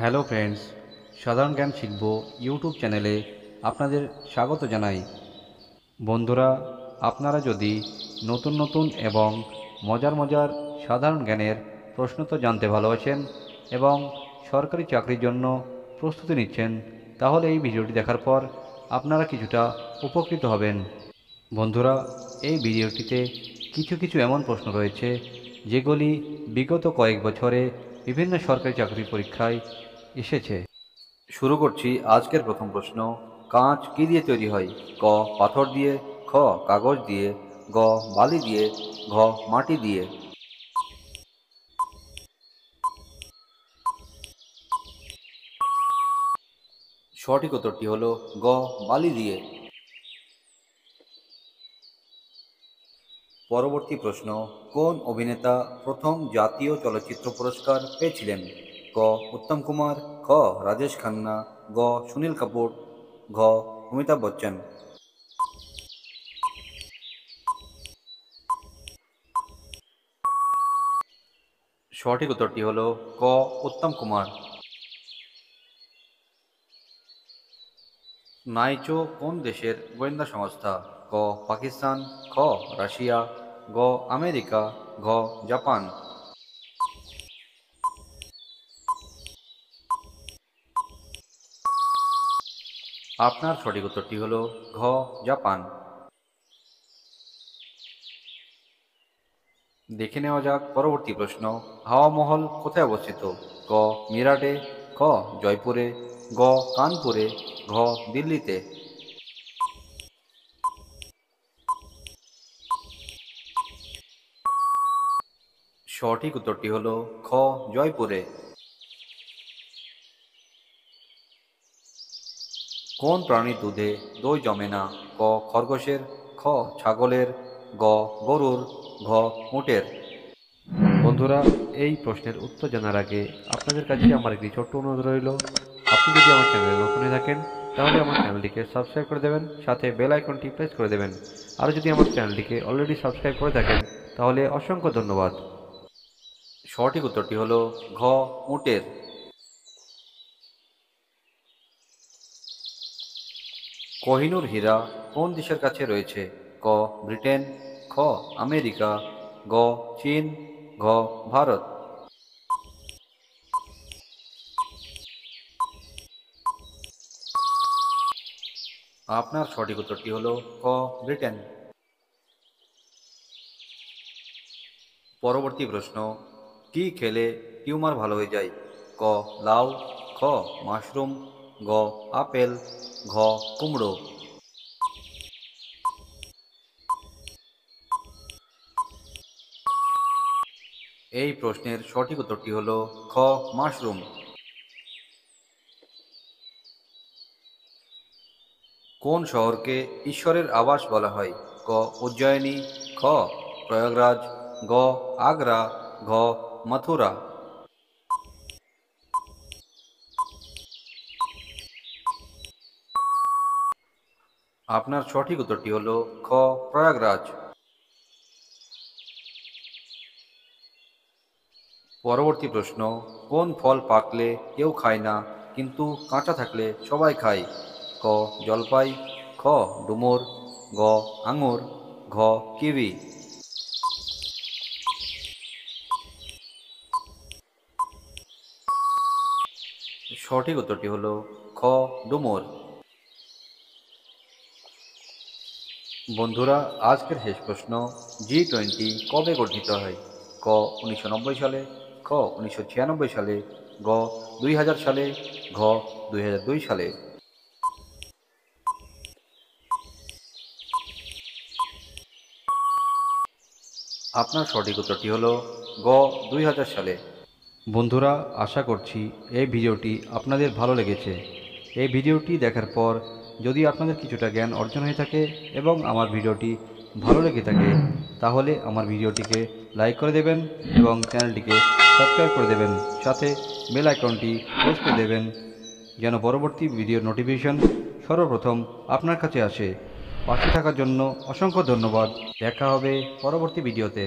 Hello friends, সাধারণ জ্ঞান শিখব ইউটিউব চ্যানেলে আপনাদের স্বাগত জানাই। বন্ধুরা, আপনারা যদি নতুন নতুন এবং মজার মজার সাধারণ জ্ঞানের প্রশ্নোত্তর জানতে ভালোবাসেন এবং সরকারি চাকরির জন্য প্রস্তুতি নিচ্ছেন, তাহলে এই ভিডিওটি দেখার পর আপনারা কিছুটা উপকৃত হবেন। বন্ধুরা, এই ভিডিওটিতে কিছু কিছু এমন প্রশ্ন রয়েছে যেগুলি বিগত কয়েক বছরে বিভিন্ন সরকারি চাকরির পরীক্ষায় এসেছে। শুরু করছি আজকের প্রথম প্রশ্ন। কাঁচ কি দিয়ে তৈরি হয়? ক পাথর দিয়ে, খ কাগজ দিয়ে, গ বালি দিয়ে, ঘ মাটি দিয়ে। সঠিক উত্তরটি হলো গ বালি দিয়ে। পরবর্তী প্রশ্ন, কোন অভিনেতা প্রথম জাতীয় চলচ্চিত্র পুরস্কার পেয়েছিলেন? ক উত্তম কুমার, খ রাজেশ খান্না, গ সুনীল কাপুর, ঘ অমিতাভ বচ্চন। সঠিক উত্তরটি হলো ক উত্তম কুমার। নাইচো কোন দেশের গোয়েন্দা সংস্থা? ক পাকিস্তান, খ রাশিয়া, গ আমেরিকা, ঘ জাপান। আপনার সঠিক উত্তরটি হলো ঘ জাপান। দেখে নেওয়া যাক পরবর্তী প্রশ্ন। হাওয়া মহল কোথায় অবস্থিত? ক মিরাটে, খ জয়পুরে, গ কানপুরে, ঘ দিল্লিতে। সঠিক উত্তরটি হলো খ জয়পুরে। কোন প্রাণীর দুধে দই জমে না? ক খরগোশের, খ ছাগলের, গ গরুর, ঘ উটের। বন্ধুরা, এই প্রশ্নের উত্তর জানার আগে আপনাদের কাছে আমার একটি ছোট্ট অনুরোধ রইল। আপনি যদি আমার চ্যানেলে নতুন হয়ে থাকেন, তাহলে আমার চ্যানেলটিকে সাবস্ক্রাইব করে দেবেন, সাথে বেল আইকনটি প্রেস করে দেবেন। আর যদি আমার চ্যানেলটিকে অলরেডি সাবস্ক্রাইব করে থাকেন, তাহলে অসংখ্য ধন্যবাদ। সঠিক উত্তরটি হলো ঘ উটের। কোহিনূর হীরা কোন দেশের কাছে রয়েছে? ক ব্রিটেন, খ আমেরিকা, গ চীন, ঘ ভারত। আপনার সঠিক উত্তরটি হলো ক ব্রিটেন। পরবর্তী প্রশ্ন, কি খেলে টিউমার ভালো হয়ে যায়? ক লাউ, খ মাশরুম, গ আপেল, ঘ কুমড়ো। এই প্রশ্নের সঠিক উত্তরটি হলো খ মাশরুম। কোন শহরকে ঈশ্বরের আবাস বলা হয়? ক উজ্জয়িনী, খ প্রয়াগরাজ, গ আগ্রা, ঘ মথুরা। আপনার সঠিক উত্তরটি হলো খ প্রয়াগরাজ। পরবর্তী প্রশ্ন, কোন ফল পাকলে কেউ খায় না কিন্তু কাঁচা থাকলে সবাই খায়? ক জলপাই, খ ডুমুর, গ আঙুর, ঘ কিউই। সঠিক উত্তরটি হলো খ ডুমুর। বন্ধুরা, আজকের শেষ প্রশ্ন, G20 কবে গঠিত হয়? ক 1990 সালে, খ 1996 সালে, গ 2000 সালে, ঘ 2002 সালে। আপনার সঠিক উত্তরটি হলো গ 2000 সালে। বন্ধুরা, আশা করছি এই ভিডিওটি আপনাদের ভালো লেগেছে। এই ভিডিওটি দেখার পর যদি আপনাদের কিছুটা জ্ঞান অর্জন হয়ে থাকে এবং আমার ভিডিওটি ভালো লেগে থাকে, তাহলে আমার ভিডিওটিকে লাইক করে দেবেন এবং চ্যানেলটিকে সাবস্ক্রাইব করে দেবেন, সাথে বেল আইকনটি প্রেস করে দেবেন যেন পরবর্তী ভিডিওর নোটিফিকেশন সর্বপ্রথম আপনার কাছে আসে। পাশে থাকার জন্য অসংখ্য ধন্যবাদ। দেখা হবে পরবর্তী ভিডিওতে।